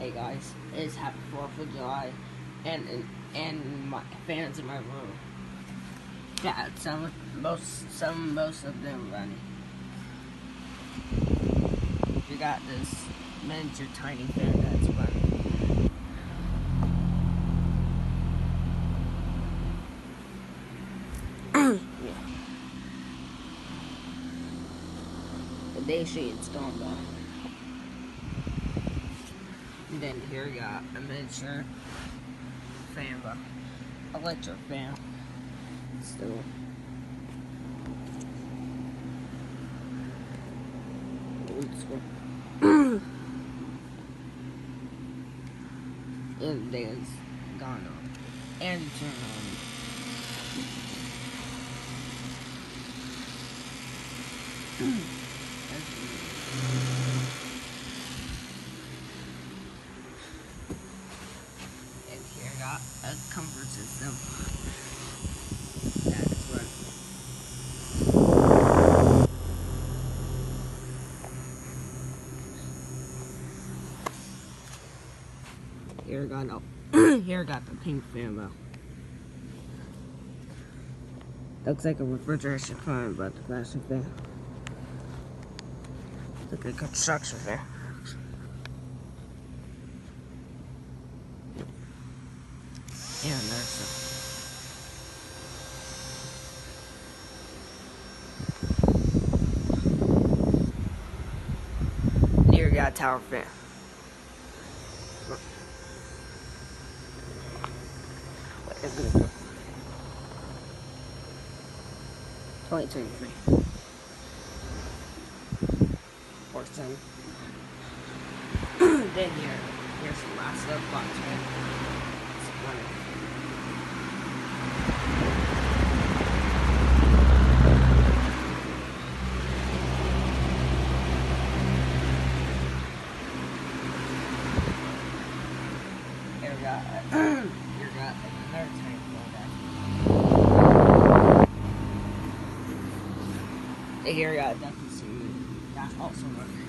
Hey guys, it's Happy 4th of July, and my fans in my room. Yeah, most of them running. We got this miniature tiny fan that's running. Yeah. The day shade's gone by. And then here we got a miniature fan, electric fan. Still. Old school. And then it's gone on. And turn on. And here I got a comfort system. That's what. Here I got the pink fan though. Looks like a refrigeration fan, but the plastic fan. Looks like a construction fan. Yeah, there's here we got a tower fan. It's gonna go. 2023. Or 7. Then here's the last little box, man. It's funny. Here we got another tiny one. Here we got definitely some. That's also working.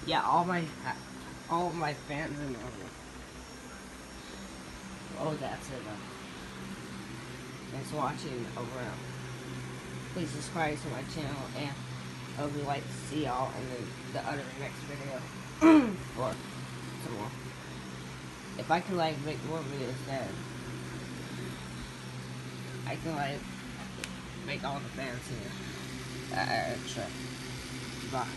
Yeah, all my fans in there. Oh, that's it. Thanks for watching. Over. Please subscribe to my channel, and I would like to see y'all in the other next video or some more. If I can make more videos, then I can make all the fans here extra. Bye.